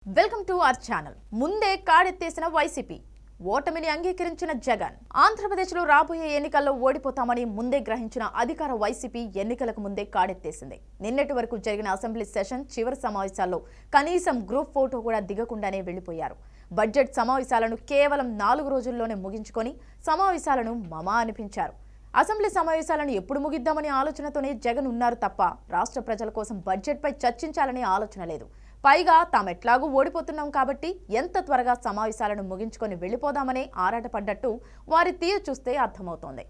Welcome to our channel. ముందే కాడెత్తేసిన YCP, ఓటమిని అంగీకరించిన జగన్. ఆంధ్రప్రదేశ్లో రాబోయే ఎన్నికల్లో ఓడిపోతామని ముందే గ్రహించిన అధికార వైసీపీ ఎన్నికలకు ముందే కాడెత్తేసింది. నిన్నటి వరకు జరిగిన అసెంబ్లీ సెషన్ చివరి సమావేశాల్లో కనీసం గ్రూప్ ఫోటో కూడా దిగకుండానే వెళ్లిపోయారు. బడ్జెట్ సమావేశాలను కేవలం 4 రోజుల్లోనే ముగించుకొని సమావేశాలను మమా అనిపించారు. అసెంబ్లీ సమావేశాలను ఎప్పుడు ముగిద్దామనే ఆలోచనతోనే జగన్ ఉన్నారు తప్ప రాష్ట్ర ప్రజల కోసం బడ్జెట్పై చర్చించాలనే ఆలోచన లేదు. పైగా తామెట్లాగూ ఓడిపోతున్నాం కాబట్టి ఎంత త్వరగా సమావేశాలను ముగించుకొని వెళ్లిపోదామనే ఆరాటపడ్డట్టు వారి తీరు చూస్తే అర్థమవుతోంది.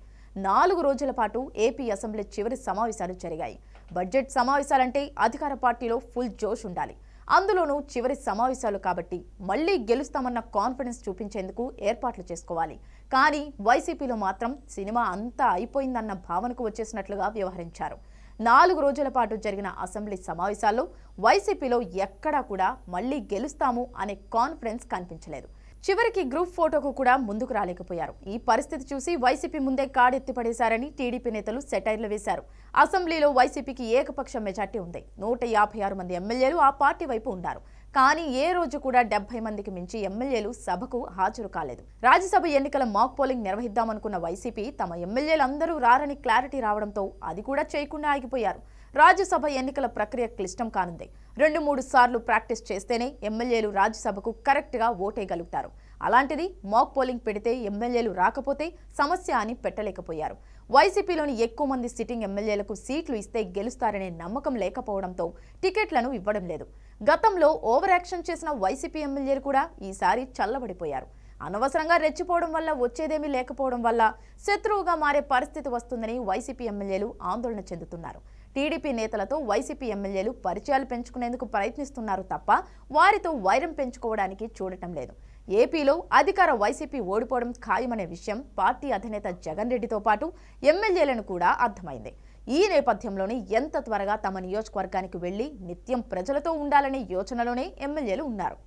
4 రోజుల పాటు ఏపీ అసెంబ్లీ చివరి సమావేశాలు జరిగాయి. బడ్జెట్ సమావేశాలంటే అధికార పార్టీలో ఫుల్ జోష్ ఉండాలి. అందులోనూ చివరి సమావేశాలు కాబట్టి మళ్లీ గెలుస్తామన్న కాన్ఫిడెన్స్ చూపించేందుకు ఏర్పాట్లు చేసుకోవాలి. కానీ వైసీపీలో మాత్రం సినిమా అంతా అయిపోయిందన్న భావనకు వచ్చేసినట్లుగా వ్యవహరించారు. 4 రోజుల పాటు జరిగిన అసెంబ్లీ సమావేశాల్లో వైసీపీలో ఎక్కడా కూడా మళ్లీ గెలుస్తాము అనే కాన్ఫిడెన్స్ కనిపించలేదు. చివరికి గ్రూప్ ఫోటోకు కూడా ముందుకు రాలేకపోయారు. ఈ పరిస్థితి చూసి వైసీపీ ముందే కాడెత్తిపడేశారని టీడీపీ నేతలు సెటైర్లు వేశారు. అసెంబ్లీలో వైసీపీకి ఏకపక్ష మెజార్టీ ఉంది. 156 మంది ఎమ్మెల్యేలు ఆ పార్టీ వైపు ఉన్నారు. కానీ ఏ రోజు కూడా 70 మందికి మించి ఎమ్మెల్యేలు సభకు హాజరు కాలేదు. రాజ్యసభ ఎన్నికల మాక్ పోలింగ్ నిర్వహిద్దామనుకున్న వైసీపీ తమ ఎమ్మెల్యేలందరూ రారని క్లారిటీ రావడంతో అది కూడా చేయకుండా ఆగిపోయారు. రాజ్యసభ ఎన్నికల ప్రక్రియ క్లిష్టం కానుంది. 2-3 సార్లు ప్రాక్టీస్ చేస్తేనే ఎమ్మెల్యేలు రాజ్యసభకు కరెక్ట్గా ఓటేయగలుగుతారు. అలాంటిది మాక్ పోలింగ్ పెడితే ఎమ్మెల్యేలు రాకపోతే సమస్య అని పెట్టలేకపోయారు. వైసీపీలోని ఎక్కువ మంది సిట్టింగ్ ఎమ్మెల్యేలకు సీట్లు ఇస్తే గెలుస్తారనే నమ్మకం లేకపోవడంతో టికెట్లను ఇవ్వడం లేదు. గతంలో ఓవర్ యాక్షన్ చేసిన వైసీపీ ఎమ్మెల్యేలు కూడా ఈసారి చల్లబడిపోయారు. అనవసరంగా రెచ్చిపోవడం వల్ల వచ్చేదేమీ లేకపోవడం వల్ల శత్రువుగా మారే పరిస్థితి వస్తుందని వైసీపీ ఎమ్మెల్యేలు ఆందోళన చెందుతున్నారు. టీడీపీ నేతలతో వైసీపీ ఎమ్మెల్యేలు పరిచయాలు పెంచుకునేందుకు ప్రయత్నిస్తున్నారు తప్ప వారితో వైరం పెంచుకోవడానికి చూడటం లేదు. ఏపీలో అధికార వైసీపీ ఓడిపోవడం ఖాయమనే విషయం పార్టీ అధినేత జగన్ రెడ్డితో పాటు ఎమ్మెల్యేలను కూడా అర్థమైంది. ఈ నేపథ్యంలోనే ఎంత త్వరగా తమ నియోజకవర్గానికి వెళ్లి నిత్యం ప్రజలతో ఉండాలనే యోచనలోనే ఎమ్మెల్యేలు ఉన్నారు.